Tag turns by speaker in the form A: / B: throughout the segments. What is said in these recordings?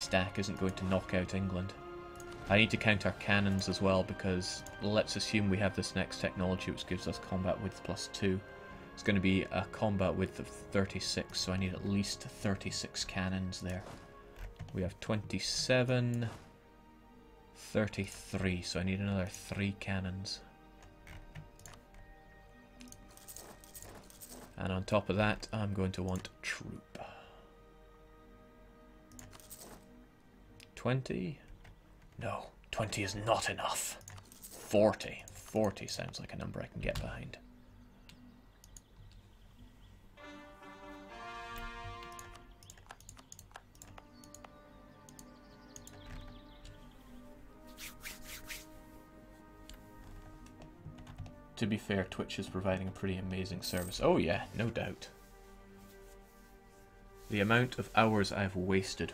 A: stack isn't going to knock out England. I need to count our cannons as well, because let's assume we have this next technology which gives us combat width +2. It's going to be a combat width of 36, so I need at least 36 cannons there. We have 27, 33, so I need another 3 cannons. And on top of that, I'm going to want troop. 20? No, 20 is not enough. 40. 40 sounds like a number I can get behind. To be fair, Twitch is providing a pretty amazing service. Oh yeah, no doubt. The amount of hours I've wasted.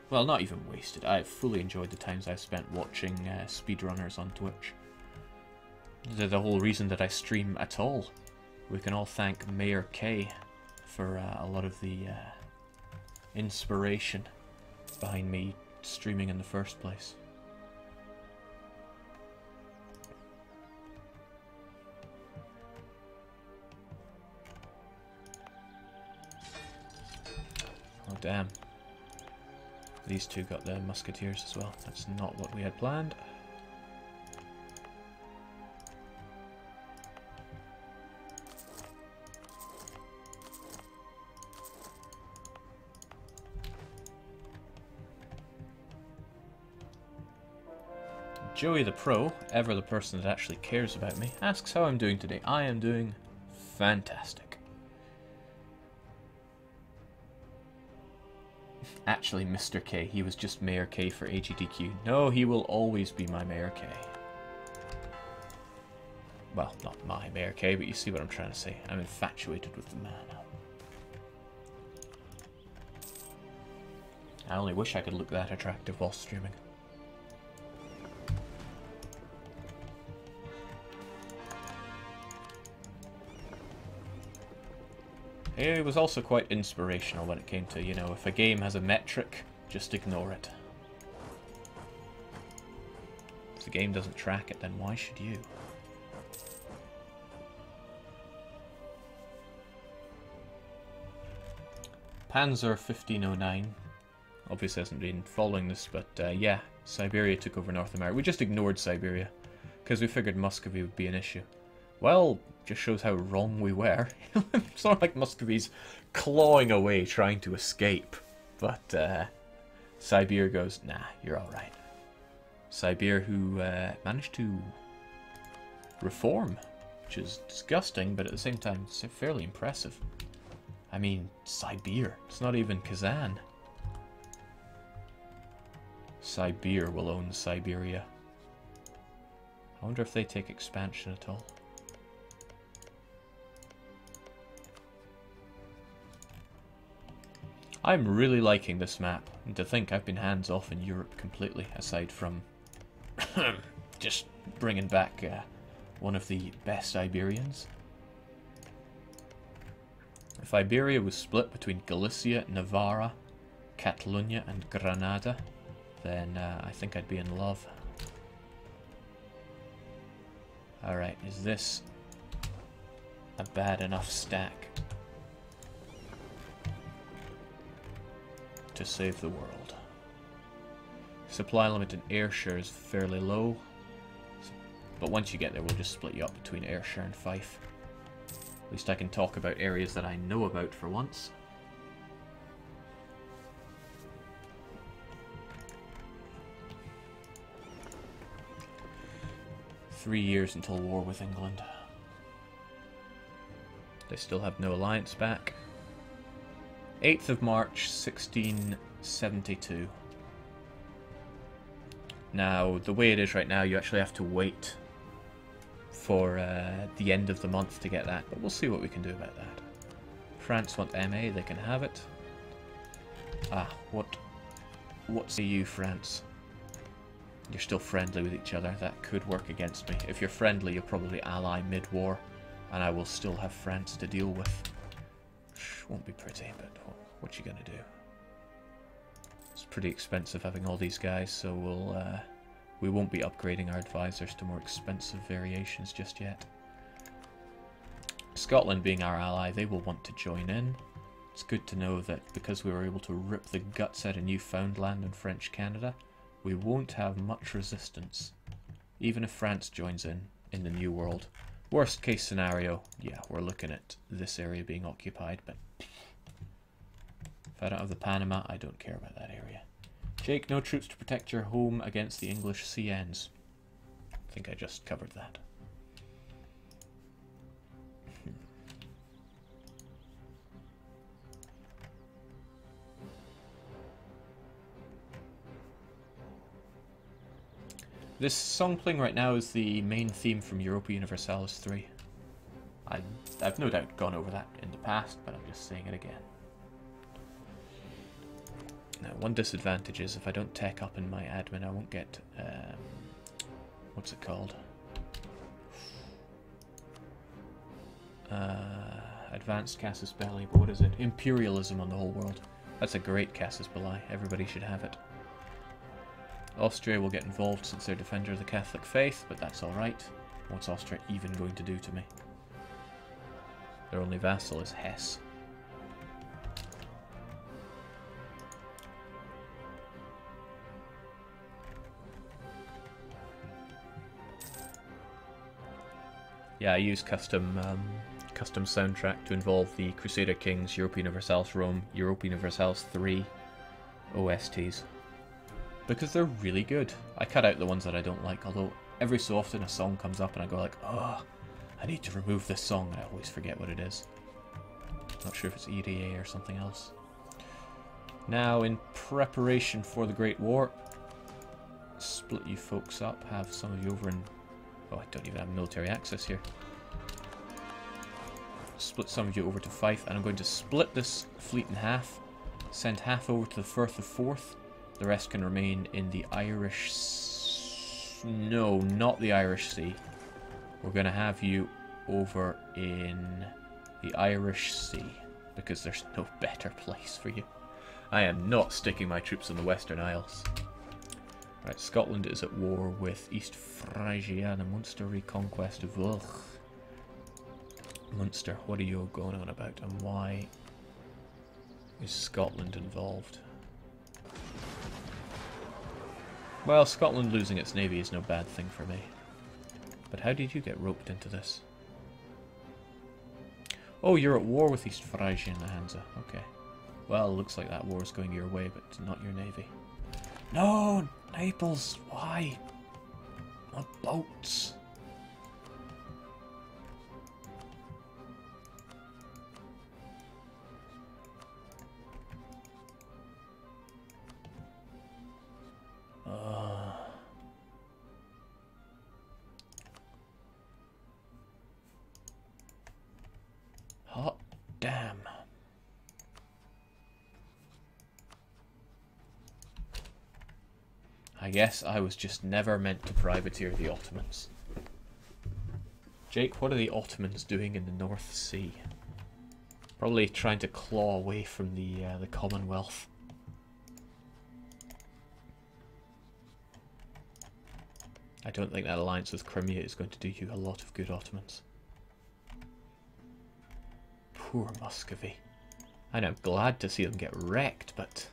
A: Well, not even wasted. I've fully enjoyed the times I've spent watching speedrunners on Twitch. They're the whole reason that I stream at all. We can all thank Mayor K for a lot of the inspiration behind me streaming in the first place. Oh damn. These two got their musketeers as well. That's not what we had planned. Joey the Pro, ever the person that actually cares about me, asks how I'm doing today. I am doing fantastic. Actually, Mr. K, he was just Mayor K for AGDQ. No, he will always be my Mayor K. Well, not my Mayor K, but you see what I'm trying to say. I'm infatuated with the man. I only wish I could look that attractive while streaming. It was also quite inspirational when it came to, you know, if a game has a metric, just ignore it. If the game doesn't track it, then why should you? Panzer 1509 obviously hasn't been following this, but yeah, Siberia took over North America. We just ignored Siberia because we figured Muscovy would be an issue. Well, just shows how wrong we were. It's not like Muscovy's clawing away trying to escape, but Siberia goes, nah, you're alright. Siberia, who managed to reform, which is disgusting, but at the same time, it's fairly impressive. I mean, Siberia, it's not even Kazan. Siberia will own Siberia. I wonder if they take expansion at all. I'm really liking this map, and to think I've been hands off in Europe completely, aside from just bringing back one of the best Iberians. If Iberia was split between Galicia, Navarra, Catalonia and Granada, then I think I'd be in love. Alright, is this a bad enough stack to save the world? Supply limit in Ayrshire is fairly low, but once you get there we'll just split you up between Ayrshire and Fife. At least I can talk about areas that I know about for once. "3 years until war with England. They still have no alliance back. 8th of March, 1672. Now, the way it is right now, you actually have to wait for the end of the month to get that, but we'll see what we can do about that. France want MA, they can have it. Ah, what say you, France? You're still friendly with each other. That could work against me. If you're friendly, you'll probably ally mid-war, and I will still have France to deal with. Won't be pretty, but what you gonna do? Let's pretty expensive having all these guys, so we won't be upgrading our advisors to more expensive variations just yet. Scotland being our ally, they will want to join in. It's good to know that because we were able to rip the guts out of Newfoundland and French Canada, we won't have much resistance, even if France joins in the New World. Worst case scenario, yeah, we're looking at this area being occupied, but if I don't have the Panama, I don't care about that area. Jake, no troops to protect your home against the English CNs. I think I just covered that. This song playing right now is the main theme from Europa Universalis 3. I've no doubt gone over that in the past, but I'm just saying it again. Now, one disadvantage is if I don't tech up in my admin, I won't get, what's it called? Advanced Casus Belli, but what is it? Imperialism on the whole world. That's a great Casus Belli. Everybody should have it. Austria will get involved since they're defender of the Catholic faith, but that's alright. What's Austria even going to do to me? Their only vassal is Hesse. Yeah, I use custom soundtrack to involve the Crusader Kings, Europa Universalis Rome, Europa Universalis 3 OSTs. Because they're really good. I cut out the ones that I don't like, although every so often a song comes up and I go like, oh, I need to remove this song, and I always forget what it is. Not sure if it's EDA or something else. Now, in preparation for the Great War, split you folks up, have some of you over in... Oh, I don't even have military access here. Split some of you over to Fife, and I'm going to split this fleet in half, send half over to the Firth of Forth. The rest can remain in the Irish... No, not the Irish Sea. We're going to have you over in the Irish Sea, because there's no better place for you. I am not sticking my troops in the Western Isles. Right, Scotland is at war with East Frisia and the Munster reconquest of... Ugh. Munster, what are you going on about, and why is Scotland involved? Well, Scotland losing its navy is no bad thing for me. But how did you get roped into this? Oh, you're at war with East Frisia and the Hansa. Okay. Well, it looks like that war is going your way, but not your navy. No! Naples! Why? My boats! Hot damn. I guess I was just never meant to privateer the Ottomans. Jake, what are the Ottomans doing in the North Sea? Probably trying to claw away from the Commonwealth. I don't think that alliance with Crimea is going to do you a lot of good, Ottomans. Poor Muscovy. I know, I'm glad to see them get wrecked, but...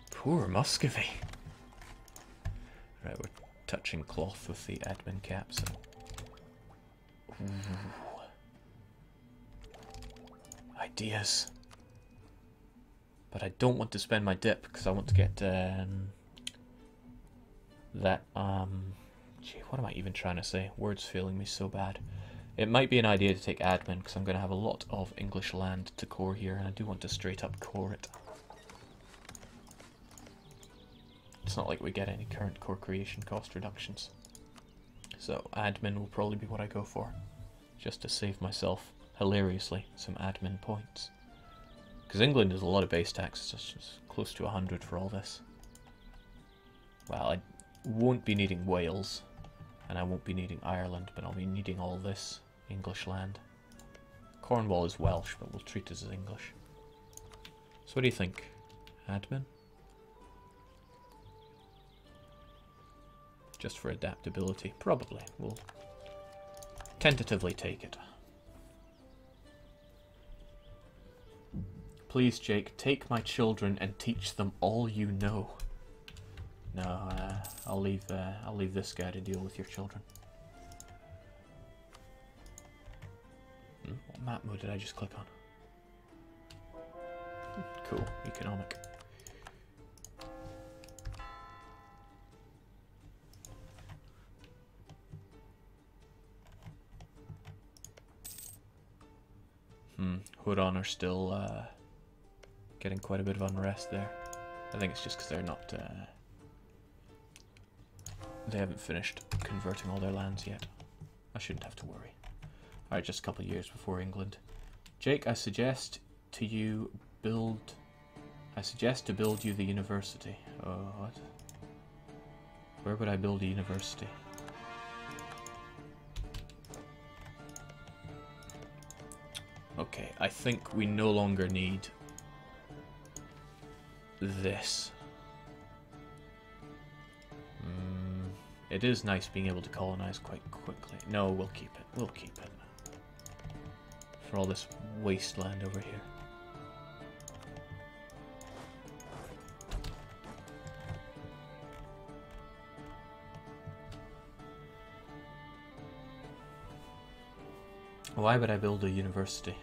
A: Poor Muscovy. Right, we're touching cloth with the admin cap, so... Ooh. Ideas. But I don't want to spend my dip, because I want to get, gee, what am I even trying to say? Words failing me so bad. It might be an idea to take admin, because I'm going to have a lot of English land to core here, and I do want to straight up core it. It's not like we get any current core creation cost reductions. So admin will probably be what I go for, just to save myself, hilariously, some admin points. Because England is a lot of base tax, it's close to 100 for all this. Well, I won't be needing Wales, and I won't be needing Ireland, but I'll be needing all this English land. Cornwall is Welsh, but we'll treat it as English. So what do you think? Admin? just for adaptability. Probably. We'll tentatively take it. Please, Jake, take my children and teach them all you know. No, I'll leave this guy to deal with your children. What map mode did I just click on? Cool, economic. Huron are still getting quite a bit of unrest there. I think it's just because they're not... they haven't finished converting all their lands yet. I shouldn't have to worry. Alright, just a couple of years before England. Jake, I suggest to build you the university. Oh, what? Where would I build a university? Okay, I think we no longer need this. It is nice being able to colonize quite quickly. No, we'll keep it. We'll keep it. For all this wasteland over here. Why would I build a university?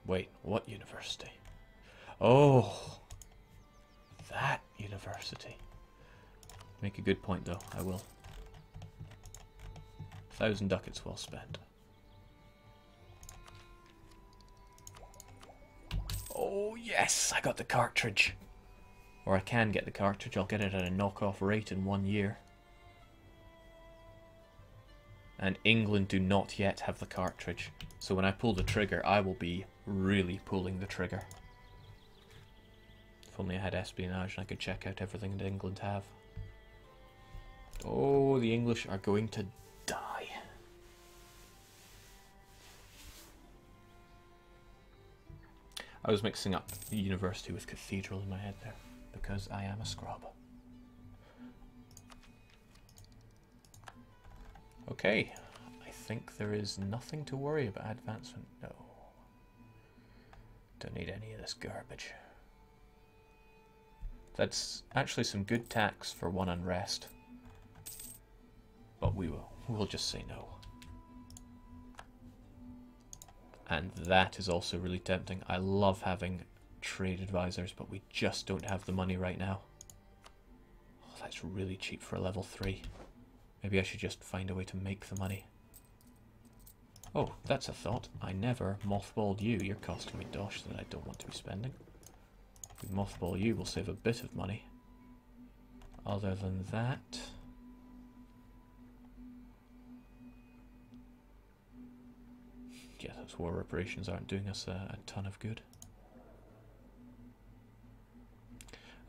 A: Wait, what university? Oh, that university. Make a good point though, I will. 1,000 ducats well spent. Oh yes, I got the cartridge. Or I can get the cartridge, I'll get it at a knockoff rate in 1 year. And England do not yet have the cartridge. So when I pull the trigger, I will be really pulling the trigger. If only I had espionage and I could check out everything that England have. Oh, the English are going to die. I was mixing up the university with cathedral in my head there, because I am a scrub. Okay, I think there is nothing to worry about advancement. No. Don't need any of this garbage. That's actually some good tax for one unrest. But we'll just say no. And that is also really tempting. I love having trade advisors, but we just don't have the money right now. Oh, that's really cheap for a level 3. Maybe I should just find a way to make the money. Oh, that's a thought. I never mothballed you. You're costing me dosh that I don't want to be spending. If we mothball you, we'll save a bit of money. Other than that... yeah, those war reparations aren't doing us a ton of good.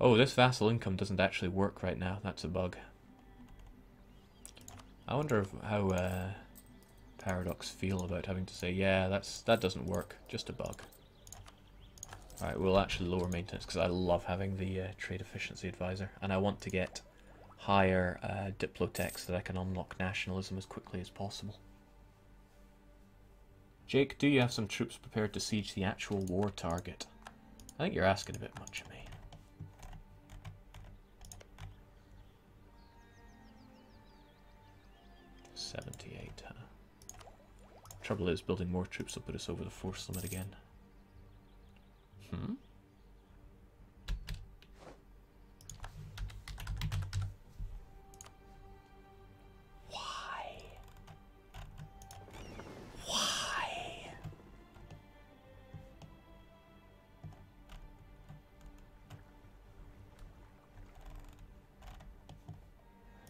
A: Oh, this vassal income doesn't actually work right now. That's a bug. I wonder how Paradox feel about having to say, yeah, that doesn't work. Just a bug. Alright, we'll actually lower maintenance because I love having the trade efficiency advisor. And I want to get higher diplotechs so that I can unlock nationalism as quickly as possible. Jake, do you have some troops prepared to siege the actual war target? I think you're asking a bit much of me. $78, huh? Trouble is, building more troops will put us over the force limit again.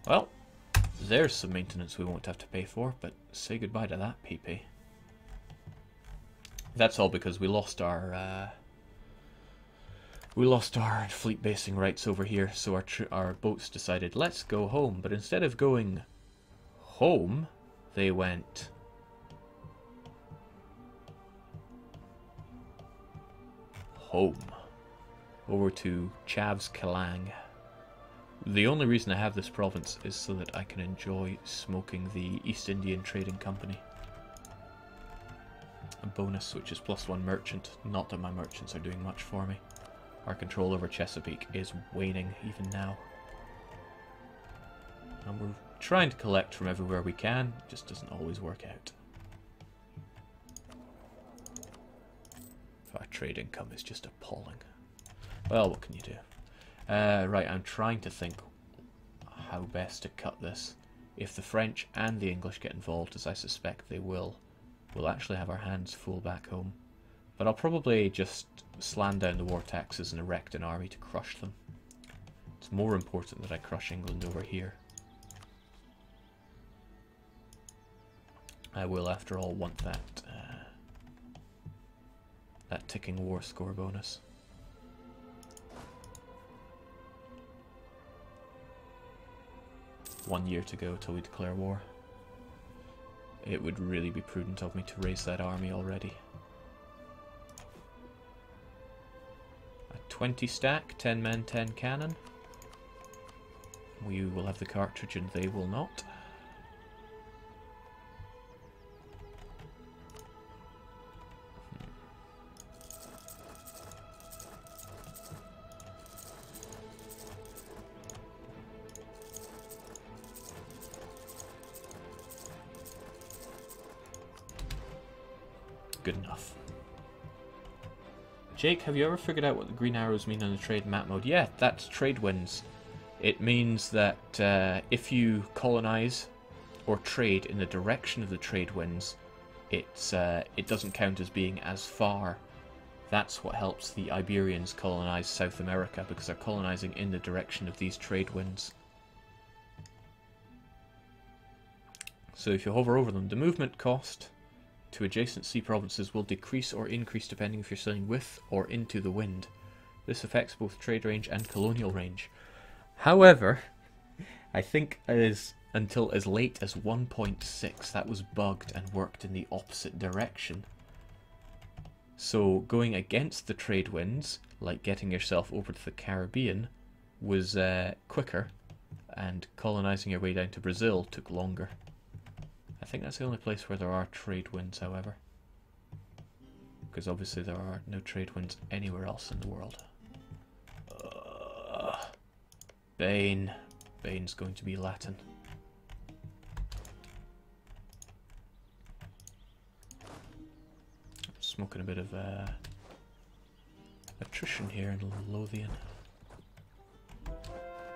A: Well, there's some maintenance we won't have to pay for, but say goodbye to that PP. That's all because we lost our fleet basing rights over here, so our boats decided, let's go home. But instead of going home, they went home. Over to Chavs Kelang. The only reason I have this province is so that I can enjoy smoking the East Indian Trading Company. A bonus, which is +1 merchant. Not that my merchants are doing much for me. Our control over Chesapeake is waning even now. And we're trying to collect from everywhere we can, it just doesn't always work out. Our trade income is just appalling. Well, what can you do? Right, I'm trying to think how best to cut this. If the French and the English get involved, as I suspect they will, we'll actually have our hands full back home. But I'll probably just slam down the war taxes and erect an army to crush them. It's more important that I crush England over here. I will, after all, want that that ticking war score bonus. One year to go till we declare war. It would really be prudent of me to raise that army already. A 20 stack, 10 men, 10 cannon. We will have the cartridge and they will not. Good enough. Jake, have you ever figured out what the green arrows mean on the trade map mode? Yeah, that's trade winds. It means that if you colonize or trade in the direction of the trade winds, it doesn't count as being as far. That's what helps the Iberians colonize South America, because they're colonizing in the direction of these trade winds. So if you hover over them, the movement cost to adjacent sea provinces will decrease or increase depending if you're sailing with or into the wind. This affects both trade range and colonial range. However, I think until as late as 1.6 that was bugged and worked in the opposite direction. So going against the trade winds, like getting yourself over to the Caribbean, was quicker, and colonizing your way down to Brazil took longer. I think that's the only place where there are trade winds, however. Because obviously there are no trade winds anywhere else in the world. Bane. Bane's going to be Latin. Smoking a bit of attrition here in Lothian.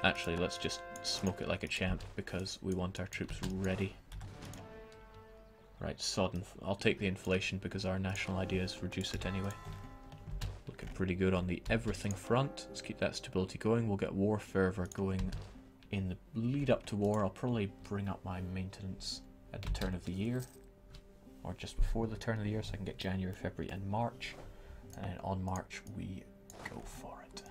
A: Actually, let's just smoke it like a champ because we want our troops ready. Right, sodden. I'll take the inflation because our national idea is reduce it anyway. Looking pretty good on the everything front. Let's keep that stability going. We'll get war fervor going in the lead up to war. I'll probably bring up my maintenance at the turn of the year, or just before the turn of the year, so I can get January, February and March. And on March we go for it.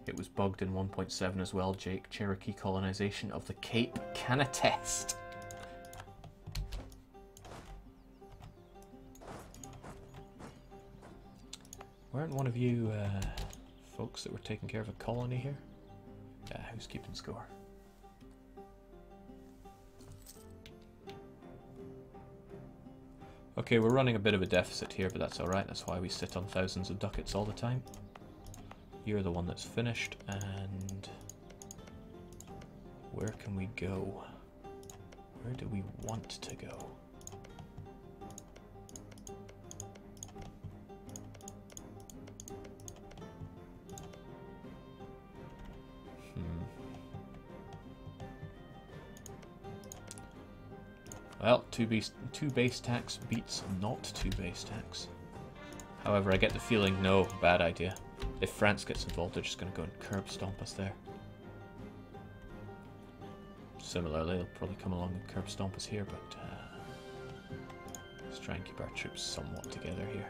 A: It was bugged in 1.7 as well, Jake. Cherokee colonization of the Cape can attest. Weren't one of you folks that were taking care of a colony here? Yeah, who's keeping score? Okay, we're running a bit of a deficit here, but that's alright. That's why we sit on thousands of ducats all the time. You're the one that's finished, and where can we go? Where do we want to go? Well, two base tax beats not 2 base tax. However, I get the feeling, no, bad idea. If France gets involved, they're just going to go and curb stomp us there. Similarly, they'll probably come along and curb stomp us here, but let's try and keep our troops somewhat together here.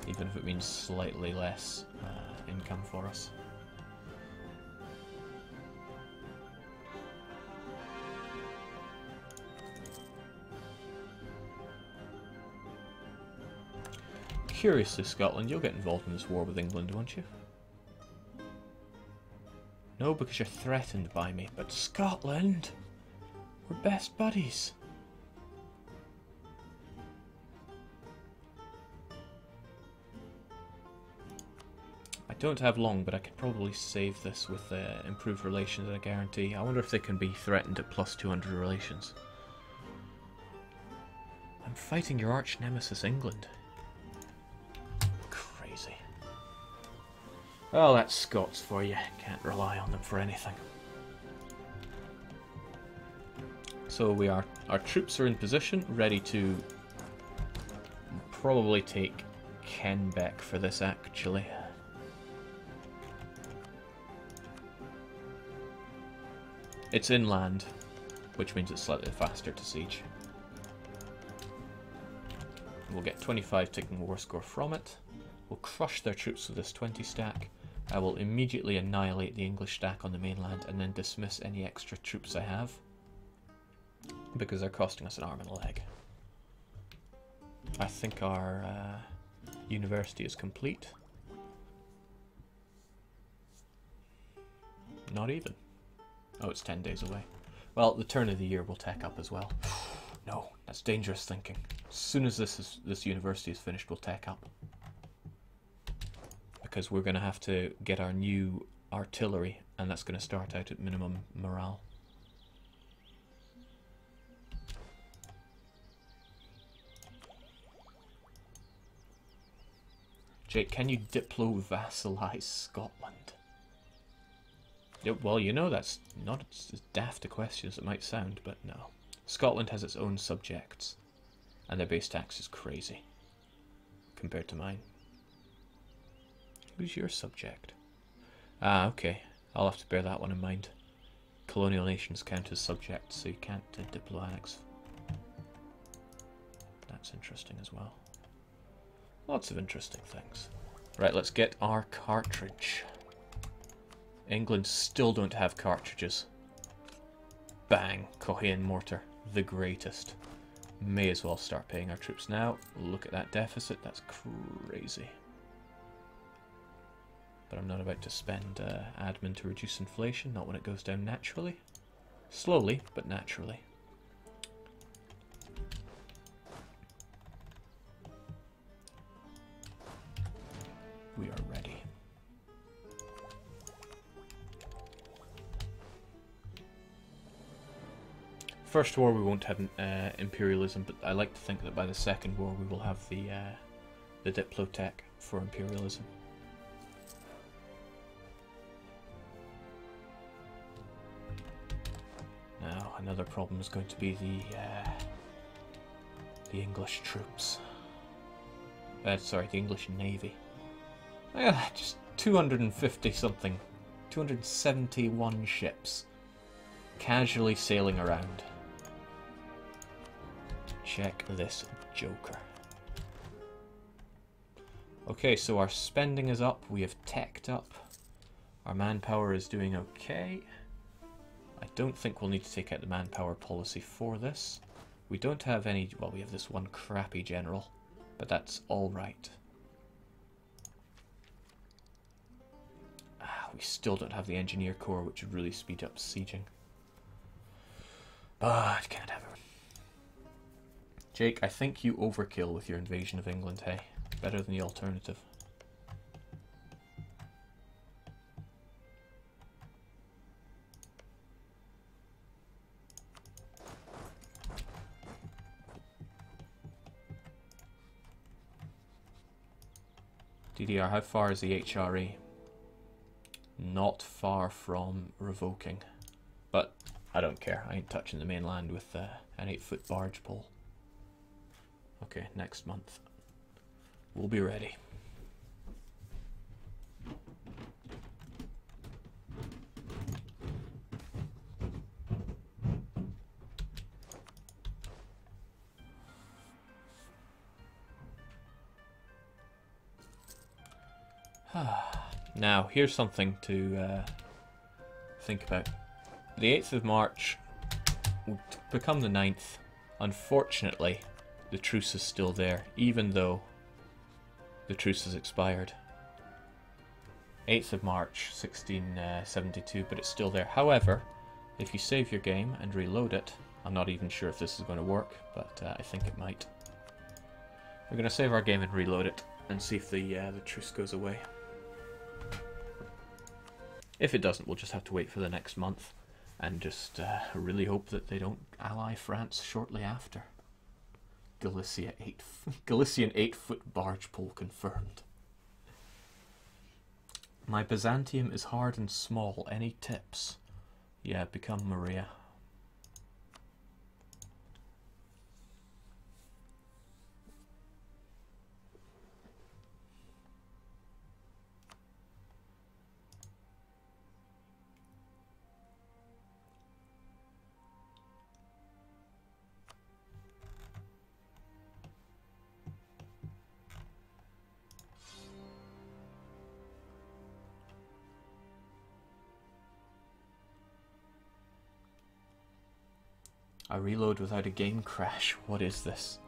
A: Even if it means slightly less income for us. curiously, Scotland, you'll get involved in this war with England, won't you? No, because you're threatened by me. But Scotland! We're best buddies. I don't have long, but I could probably save this with improved relations and a guarantee. I wonder if they can be threatened at plus 200 relations. I'm fighting your arch nemesis, England. Crazy. Well, that's Scots for you. Can't rely on them for anything. So our troops are in position, ready to probably take Kenbeck for this, actually. It's inland, which means it's slightly faster to siege. We'll get 25 ticking war score from it. We'll crush their troops with this 20 stack. I will immediately annihilate the English stack on the mainland and then dismiss any extra troops I have, because they're costing us an arm and a leg. I think our university is complete. Not even. Oh, it's 10 days away. Well, the turn of the year will tech up as well. No, that's dangerous thinking. As soon as this university is finished, we'll tech up. Because we're going to have to get our new artillery, and that's going to start out at minimum morale. Jake, can you diplo-vassalize Scotland? Well, you know, that's not as daft a question as it might sound, but no. Scotland has its own subjects, and their base tax is crazy compared to mine. Who's your subject? Ah, okay. I'll have to bear that one in mind. Colonial nations count as subjects, so you can't diplo-annex. That's interesting as well. Lots of interesting things. Right, let's get our cartridge. England still don't have cartridges. Bang! Cohean mortar. The greatest. May as well start paying our troops now. Look at that deficit. That's crazy. But I'm not about to spend admin to reduce inflation. Not when it goes down naturally. Slowly, but naturally. We are ready. First war we won't have imperialism, but I like to think that by the second war we will have the diplotech for imperialism. Now another problem is going to be the English troops. Sorry, the English navy. Just 250 something, 271 ships casually sailing around. Check this joker. Okay, so our spending is up. We have teched up. Our manpower is doing okay. I don't think we'll need to take out the manpower policy for this. We don't have any... Well, we have this one crappy general, but that's alright. We still don't have the engineer corps, which would really speed up sieging. But can't have it. Jake, I think you overkill with your invasion of England, hey? Better than the alternative. DDR, how far is the HRE? Not far from revoking. But I don't care. I ain't touching the mainland with an 8-foot barge pole. Okay, next month. We'll be ready. Now, here's something to think about. The 8th of March will become the 9th. Unfortunately, the truce is still there, even though the truce has expired. 8th of March, 1672, but it's still there. However, if you save your game and reload it, I'm not even sure if this is going to work, but I think it might. We're going to save our game and reload it, and see if the truce goes away. If it doesn't, we'll just have to wait for the next month, and just really hope that they don't ally France shortly after. Galician 8-foot barge pole confirmed. My Byzantium is hard and small. Any tips? Yeah, become Maria. I reload without a game crash. What is this?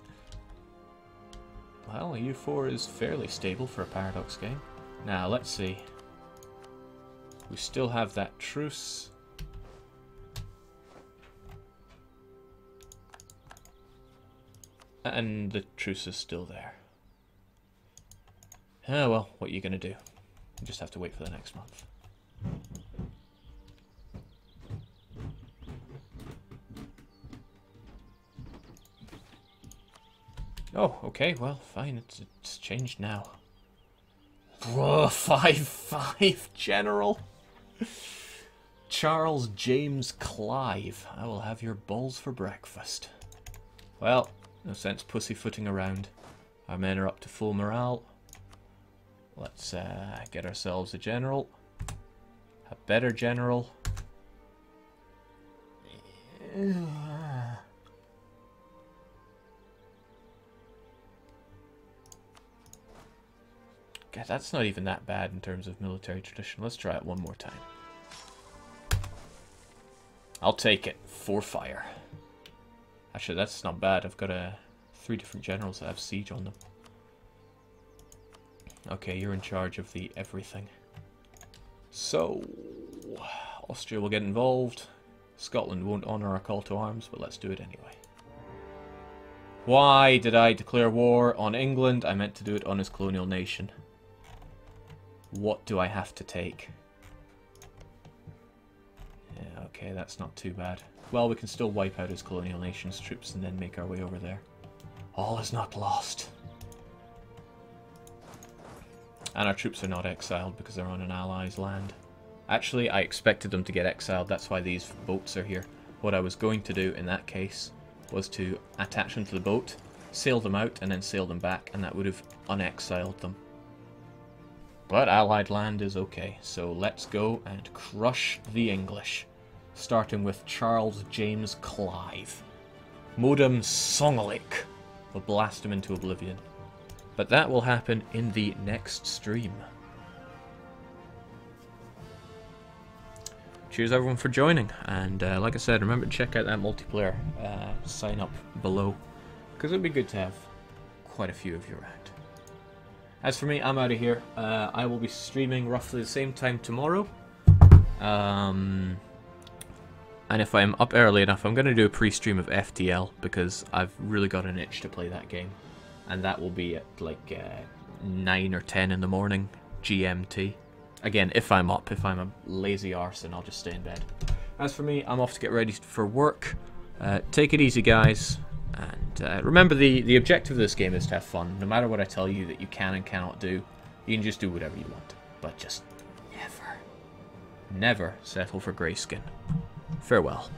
A: Well, U4 is fairly stable for a Paradox game. Now, let's see. We still have that truce. And the truce is still there. Oh well, what are you going to do? You just have to wait for the next month. Oh, okay, well, fine, it's changed now. Whoa, 5-5, General! Charles James Clive, I will have your balls for breakfast. Well, no sense pussyfooting around. Our men are up to full morale. Let's get ourselves a general. A better general. God, that's not even that bad in terms of military tradition. Let's try it one more time. I'll take it. 4 fire. Actually, that's not bad. I've got 3 different generals that have siege on them. Okay, you're in charge of the everything. So, Austria will get involved. Scotland won't honour our call to arms, but let's do it anyway. Why did I declare war on England? I meant to do it on his colonial nation. What do I have to take? Yeah, okay, that's not too bad. Well, we can still wipe out his colonial nation's troops and then make our way over there. All is not lost. And our troops are not exiled because they're on an ally's land. Actually, I expected them to get exiled. That's why these boats are here. What I was going to do in that case was to attach them to the boat, sail them out, and then sail them back, and that would have unexiled them. But allied land is okay, so let's go and crush the English. Starting with Charles James Clive. Modem Songolik. We'll blast him into oblivion. But that will happen in the next stream. Cheers everyone for joining, and like I said, remember to check out that multiplayer sign up below, because it would be good to have quite a few of you around. As for me, I'm out of here. I will be streaming roughly the same time tomorrow. And if I'm up early enough, I'm going to do a pre-stream of FTL, because I've really got an itch to play that game. And that will be at like 9 or 10 in the morning, GMT. Again, if I'm up, if I'm a lazy arse, then I'll just stay in bed. As for me, I'm off to get ready for work. Take it easy, guys. And remember, the objective of this game is to have fun. No matter what I tell you that you can and cannot do, you can just do whatever you want. But just never, never settle for grayskin. Farewell.